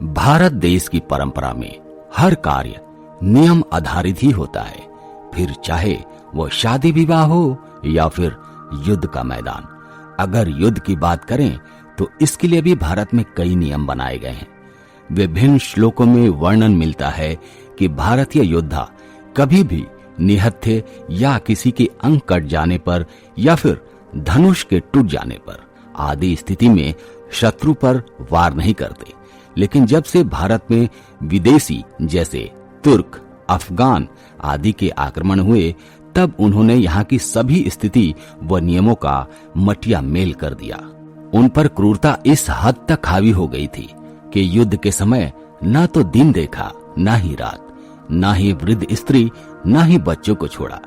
भारत देश की परंपरा में हर कार्य नियम आधारित ही होता है, फिर चाहे वो शादी विवाह हो या फिर युद्ध का मैदान। अगर युद्ध की बात करें तो इसके लिए भी भारत में कई नियम बनाए गए हैं। विभिन्न श्लोकों में वर्णन मिलता है कि भारतीय योद्धा कभी भी निहत्थे या किसी के अंग कट जाने पर या फिर धनुष के टूट जाने पर आदि स्थिति में शत्रु पर वार नहीं करते। लेकिन जब से भारत में विदेशी जैसे तुर्क, अफगान आदि के आक्रमण हुए, तब उन्होंने यहाँ की सभी स्थिति व नियमों का मटिया मेल कर दिया। उन पर क्रूरता इस हद तक हावी हो गई थी कि युद्ध के समय न तो दिन देखा, न ही रात, न ही वृद्ध स्त्री, न ही बच्चों को छोड़ा।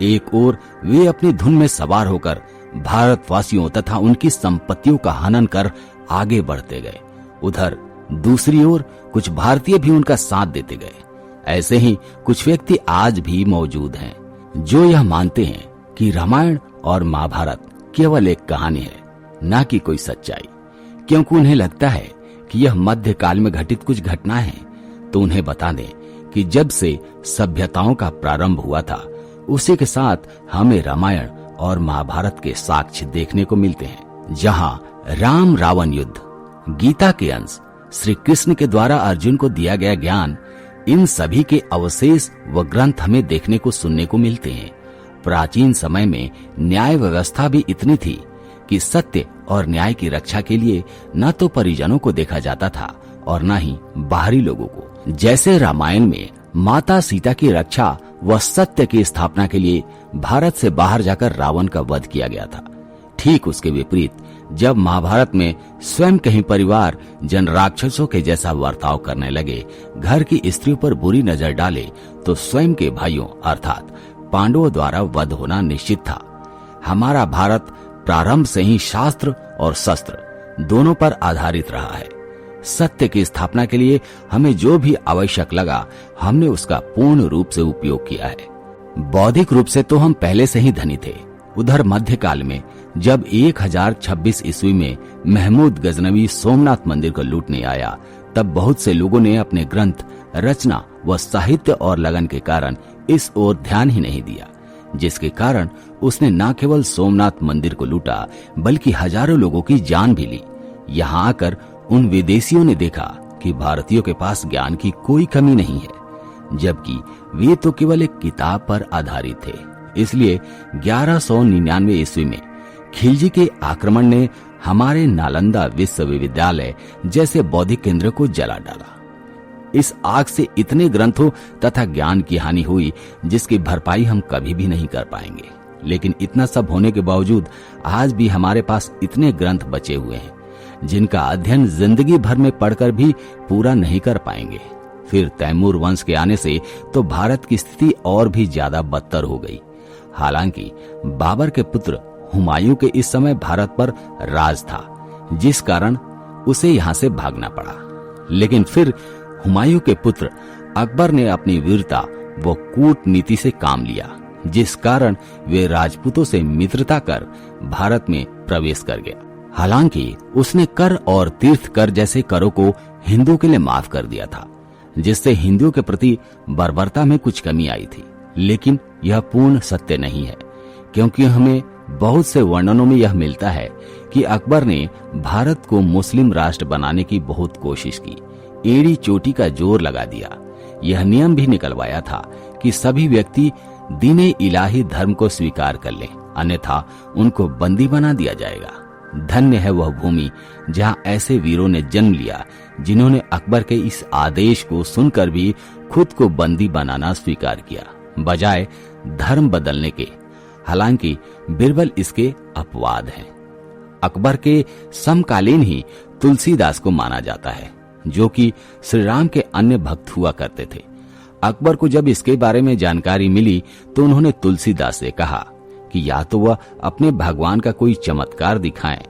एक ओर वे अपनी धुन में सवार होकर भारतवासियों तथा उनकी संपत्तियों का हनन कर आगे बढ़ते गए, उधर दूसरी ओर कुछ भारतीय भी उनका साथ देते गए। ऐसे ही कुछ व्यक्ति आज भी मौजूद हैं जो यह मानते हैं कि रामायण और महाभारत केवल एक कहानी है, न कि कोई सच्चाई। क्योंकि उन्हें लगता है कि यह मध्यकाल में घटित कुछ घटनाएं हैं, तो उन्हें बता दें कि जब से सभ्यताओं का प्रारंभ हुआ था, उसी के साथ हमें रामायण और महाभारत के साक्ष्य देखने को मिलते हैं, जहां राम रावण युद्ध, गीता के अंश, श्री कृष्ण के द्वारा अर्जुन को दिया गया ज्ञान, इन सभी के अवशेष व ग्रंथ हमें देखने को सुनने को मिलते हैं। प्राचीन समय में न्याय व्यवस्था भी इतनी थी कि सत्य और न्याय की रक्षा के लिए न तो परिजनों को देखा जाता था और न ही बाहरी लोगों को। जैसे रामायण में माता सीता की रक्षा व सत्य की स्थापना के लिए भारत से बाहर जाकर रावण का वध किया गया था, ठीक उसके विपरीत जब महाभारत में स्वयं कहीं परिवार जन राक्षसों के जैसा बर्ताव करने लगे, घर की स्त्रियों पर बुरी नजर डाले, तो स्वयं के भाइयों अर्थात पांडवों द्वारा वध होना निश्चित था। हमारा भारत प्रारंभ से ही शास्त्र और शस्त्र दोनों पर आधारित रहा है। सत्य की स्थापना के लिए हमें जो भी आवश्यक लगा, हमने उसका पूर्ण रूप से उपयोग किया है। बौद्धिक रूप से तो हम पहले से ही धनी थे। उधर मध्यकाल में जब 1026 ईस्वी में महमूद गजनवी सोमनाथ मंदिर को लूटने आया, तब बहुत से लोगों ने अपने ग्रंथ, रचना व साहित्य और लगन के कारण इस ओर ध्यान ही नहीं दिया, जिसके कारण उसने न केवल सोमनाथ मंदिर को लूटा बल्कि हजारों लोगों की जान भी ली। यहाँ आकर उन विदेशियों ने देखा कि भारतीयों के पास ज्ञान की कोई कमी नहीं है, जबकि वे तो केवल एक किताब पर आधारित थे। इसलिए 1199 ईस्वी में खिलजी के आक्रमण ने हमारे नालंदा विश्वविद्यालय जैसे बौद्धिक केंद्र को जला डाला। इस आग से इतने ग्रंथों तथा ज्ञान की हानि हुई जिसकी भरपाई हम कभी भी नहीं कर पाएंगे। लेकिन इतना सब होने के बावजूद आज भी हमारे पास इतने ग्रंथ बचे हुए हैं जिनका अध्ययन जिंदगी भर में पढ़कर भी पूरा नहीं कर पाएंगे। फिर तैमूर वंश के आने से तो भारत की स्थिति और भी ज्यादा बदतर हो गई। हालांकि बाबर के पुत्र हुमायूं के इस समय भारत पर राज था, जिस कारण उसे यहाँ से भागना पड़ा। लेकिन फिर हुमायूं के पुत्र अकबर ने अपनी वीरता व कूटनीति से काम लिया, जिस कारण वे राजपूतों से मित्रता कर भारत में प्रवेश कर गया। हालांकि उसने कर और तीर्थ कर जैसे करों को हिंदुओं के लिए माफ कर दिया था, जिससे हिंदुओं के प्रति बर्बरता में कुछ कमी आई थी। लेकिन यह पूर्ण सत्य नहीं है, क्योंकि हमें बहुत से वर्णनों में यह मिलता है कि अकबर ने भारत को मुस्लिम राष्ट्र बनाने की बहुत कोशिश की, एड़ी चोटी का जोर लगा दिया। यह नियम भी निकलवाया था कि सभी व्यक्ति दीने इलाही धर्म को स्वीकार कर लें, अन्यथा उनको बंदी बना दिया जाएगा। धन्य है वह भूमि जहां ऐसे वीरों ने जन्म लिया जिन्होंने अकबर के इस आदेश को सुनकर भी खुद को बंदी बनाना स्वीकार किया, बजाय धर्म बदलने के। हालांकि बिरबल इसके अपवाद हैं। अकबर के समकालीन ही तुलसीदास को माना जाता है, जो कि श्री राम के अन्य भक्त हुआ करते थे। अकबर को जब इसके बारे में जानकारी मिली तो उन्होंने तुलसीदास से कहा कि या तो वह अपने भगवान का कोई चमत्कार दिखाएं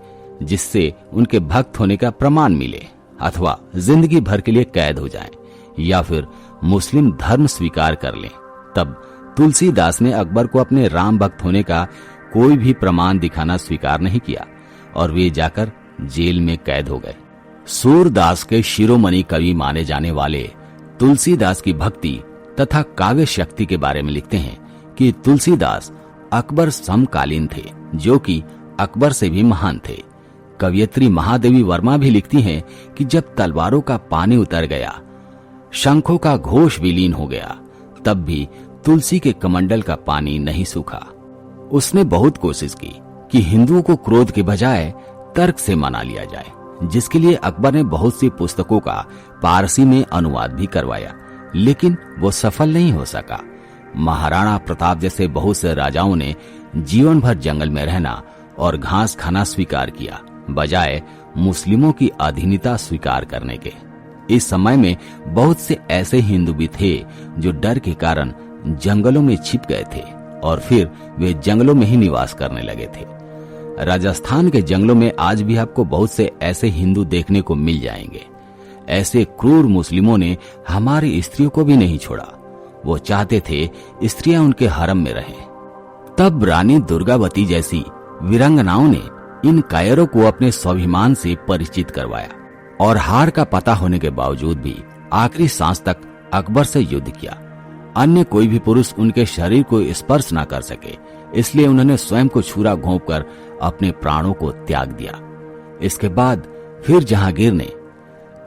जिससे उनके भक्त होने का प्रमाण मिले, अथवा जिंदगी भर के लिए कैद हो जाएं, या फिर मुस्लिम धर्म स्वीकार कर लें। तब तुलसीदास ने अकबर को अपने राम भक्त होने का कोई भी प्रमाण दिखाना स्वीकार नहीं किया और वे जाकर जेल में कैद हो गए। सूरदास के शिरोमणि कवि माने जाने वाले तुलसीदास की भक्ति तथा काव्य शक्ति के बारे में लिखते हैं कि तुलसीदास अकबर समकालीन थे, जो कि अकबर से भी महान थे। कवयित्री महादेवी वर्मा भी लिखती हैं कि जब तलवारों का पानी उतर गया, शंखों का घोष विलीन हो गया, तब भी तुलसी के कमंडल का पानी नहीं सूखा। उसने बहुत कोशिश की कि हिंदुओं को क्रोध के बजाय तर्क से मना लिया जाए, जिसके लिए अकबर ने बहुत सी पुस्तकों का पारसी में अनुवाद भी करवाया, लेकिन वो सफल नहीं हो सका। महाराणा प्रताप जैसे बहुत से राजाओं ने जीवन भर जंगल में रहना और घास खाना स्वीकार किया, बजाय मुस्लिमों की अधीनता स्वीकार करने के। इस समय में बहुत से ऐसे हिंदू भी थे जो डर के कारण जंगलों में छिप गए थे और फिर वे जंगलों में ही निवास करने लगे थे। राजस्थान के जंगलों में आज भी आपको बहुत से ऐसे हिंदू देखने को मिल जाएंगे। ऐसे क्रूर मुस्लिमों ने हमारी स्त्रियों को भी नहीं छोड़ा। वो चाहते थे स्त्रियां उनके हरम में रहें। तब रानी दुर्गावती जैसी वीरांगनाओं ने इन कायरों को अपने स्वाभिमान से परिचित करवाया और हार का पता होने के बावजूद भी आखिरी सांस तक अकबर से युद्ध किया। अन्य कोई भी पुरुष उनके शरीर को स्पर्श न कर सके, इसलिए उन्होंने स्वयं को छुरा घोंपकर अपने प्राणों को त्याग दिया। इसके बाद फिर जहांगीर ने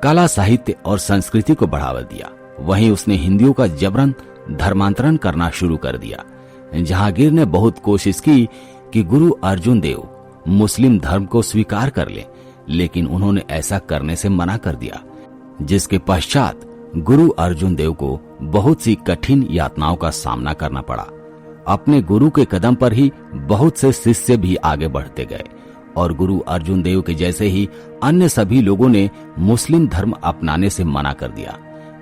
कला, साहित्य और संस्कृति को बढ़ावा दिया, वहीं उसने हिंदुओं का जबरन धर्मांतरण करना शुरू कर दिया। जहांगीर ने बहुत कोशिश की कि गुरु अर्जुन देव मुस्लिम धर्म को स्वीकार कर ले, लेकिन उन्होंने ऐसा करने से मना कर दिया, जिसके पश्चात गुरु अर्जुन देव को बहुत सी कठिन यातनाओं का सामना करना पड़ा। अपने गुरु के कदम पर ही बहुत से शिष्य भी आगे बढ़ते गए और गुरु अर्जुन देव के जैसे ही अन्य सभी लोगों ने मुस्लिम धर्म अपनाने से मना कर दिया।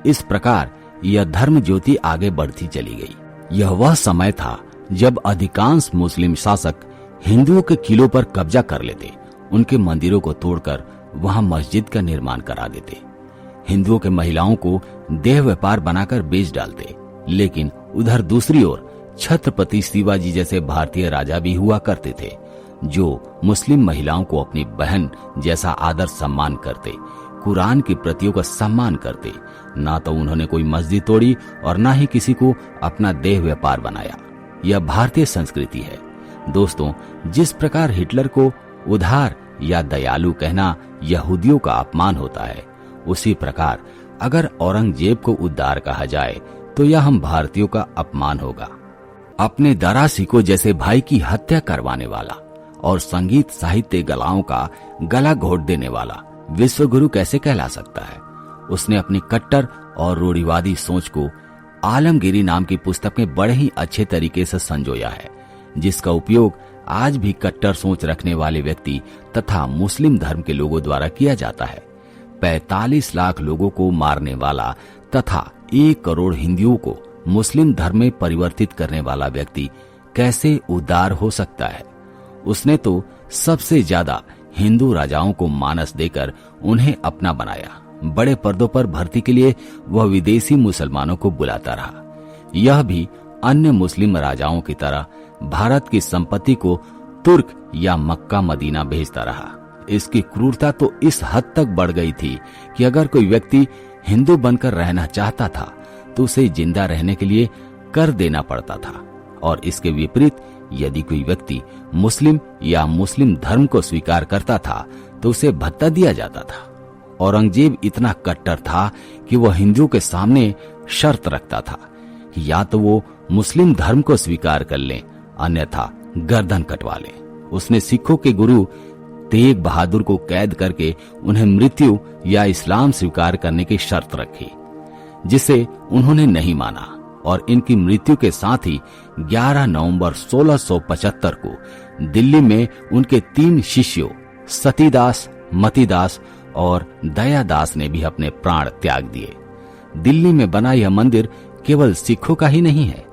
इस प्रकार यह धर्म ज्योति आगे बढ़ती चली गई। यह वह समय था जब अधिकांश मुस्लिम शासक हिंदुओं के किलों पर कब्जा कर लेते, उनके मंदिरों को तोड़कर वहां मस्जिद का निर्माण करा देते, हिंदुओं के महिलाओं को देह व्यापार बनाकर बेच डालते। लेकिन उधर दूसरी ओर छत्रपति शिवाजी जैसे भारतीय राजा भी हुआ करते थे, जो मुस्लिम महिलाओं को अपनी बहन जैसा आदर सम्मान करते, कुरान की प्रतियों का सम्मान करते। ना तो उन्होंने कोई मस्जिद तोड़ी और ना ही किसी को अपना देह व्यापार बनाया। यह भारतीय संस्कृति है। दोस्तों, जिस प्रकार हिटलर को उदार या दयालु कहना यहूदियों का अपमान होता है, उसी प्रकार अगर औरंगजेब को उदार कहा जाए तो यह हम भारतीयों का अपमान होगा। अपने दारा सिको जैसे भाई की हत्या करवाने वाला और संगीत साहित्य गलाओं का गला घोट देने वाला विश्व गुरु कैसे कहला सकता है? उसने अपनी कट्टर और रूढ़िवादी सोच को आलमगीरी नाम की पुस्तक में बड़े ही अच्छे तरीके से संजोया है, जिसका उपयोग आज भी कट्टर सोच रखने वाले व्यक्ति तथा मुस्लिम धर्म के लोगों द्वारा किया जाता है। 45 लाख लोगों को मारने वाला तथा 1 करोड़ हिंदुओं को मुस्लिम धर्म में परिवर्तित करने वाला व्यक्ति कैसे उदार हो सकता है? उसने तो सबसे ज्यादा हिंदू राजाओं को मानस देकर उन्हें अपना बनाया। बड़े पर्दों पर भर्ती के लिए वह विदेशी मुसलमानों को बुलाता रहा। यह भी अन्य मुस्लिम राजाओं की तरह भारत की संपत्ति को तुर्क या मक्का मदीना भेजता रहा। इसकी क्रूरता तो इस हद तक बढ़ गई थी कि अगर कोई व्यक्ति हिंदू बनकर रहना चाहता था तो उसे जिंदा रहने के लिए कर देना पड़ता था, और इसके विपरीत यदि कोई व्यक्ति मुस्लिम या मुस्लिम धर्म को स्वीकार करता था तो उसे भत्ता दिया जाता था। औरंगजेब इतना कट्टर था कि वह हिंदुओं के सामने शर्त रखता था कि या तो वो मुस्लिम धर्म को स्वीकार कर लें, अन्यथा गर्दन कटवा लें। उसने सिखों के गुरु तेग बहादुर को कैद करके उन्हें मृत्यु या इस्लाम स्वीकार करने की शर्त रखी, जिसे उन्होंने नहीं माना, और इनकी मृत्यु के साथ ही 11 नवंबर 1675 को दिल्ली में उनके 3 शिष्यों सतीदास, मतीदास और दयादास ने भी अपने प्राण त्याग दिए। दिल्ली में बना यह मंदिर केवल सिखों का ही नहीं है,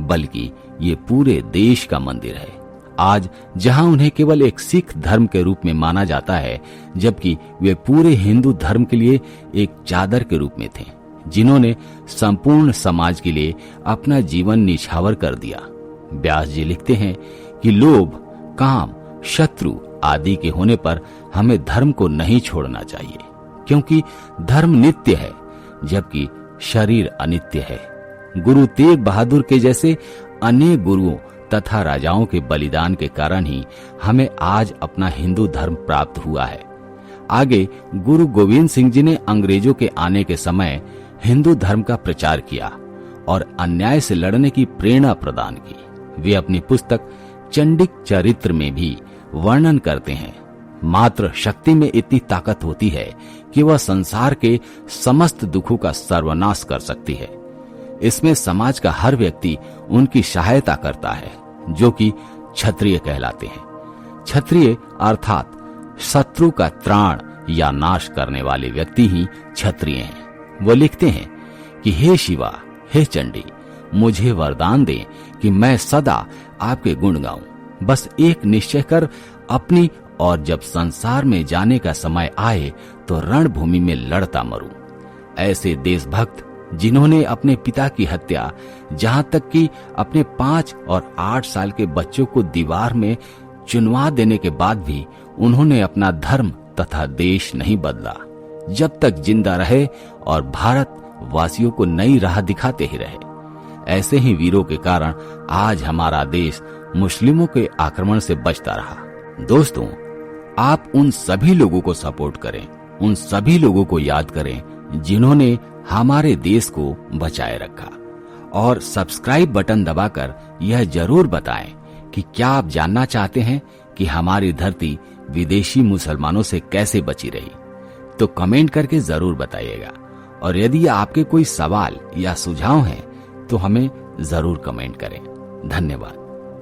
बल्कि ये पूरे देश का मंदिर है। आज जहां उन्हें केवल एक सिख धर्म के रूप में माना जाता है, जबकि वे पूरे हिंदू धर्म के लिए एक चादर के रूप में थे, जिन्होंने संपूर्ण समाज के लिए अपना जीवन निछावर कर दिया। व्यास जी लिखते हैं कि लोभ, काम, शत्रु आदि के होने पर हमें धर्म को नहीं छोड़ना चाहिए। क्योंकि धर्म नित्य है जबकि शरीर अनित्य है। गुरु तेग बहादुर के जैसे अनेक गुरुओं तथा राजाओं के बलिदान के कारण ही हमें आज अपना हिंदू धर्म प्राप्त हुआ है। आगे गुरु गोविंद सिंह जी ने अंग्रेजों के आने के समय हिंदू धर्म का प्रचार किया और अन्याय से लड़ने की प्रेरणा प्रदान की। वे अपनी पुस्तक चंडिक चरित्र में भी वर्णन करते हैं, मात्र शक्ति में इतनी ताकत होती है कि वह संसार के समस्त दुखों का सर्वनाश कर सकती है। इसमें समाज का हर व्यक्ति उनकी सहायता करता है, जो कि क्षत्रिय कहलाते हैं। क्षत्रिय अर्थात शत्रु का त्राण या नाश करने वाले व्यक्ति ही क्षत्रिय हैं। वो लिखते हैं कि हे शिवा, हे चंडी, मुझे वरदान दें कि मैं सदा आपके गुण गाऊं। बस एक निश्चय कर अपनी, और जब संसार में जाने का समय आए तो रणभूमि में लड़ता मरूं। ऐसे देशभक्त जिन्होंने अपने पिता की हत्या, जहां तक कि अपने 5 और 8 साल के बच्चों को दीवार में चुनवा देने के बाद भी उन्होंने अपना धर्म तथा देश नहीं बदला, जब तक जिंदा रहे और भारत वासियों को नई राह दिखाते ही रहे। ऐसे ही वीरों के कारण आज हमारा देश मुस्लिमों के आक्रमण से बचता रहा। दोस्तों, आप उन सभी लोगों को सपोर्ट करें, उन सभी लोगों को याद करें जिन्होंने हमारे देश को बचाए रखा, और सब्सक्राइब बटन दबाकर यह जरूर बताएं कि क्या आप जानना चाहते हैं कि हमारी धरती विदेशी मुसलमानों से कैसे बची रही। तो कमेंट करके जरूर बताइएगा, और यदि आपके कोई सवाल या सुझाव हैं तो हमें जरूर कमेंट करें। धन्यवाद।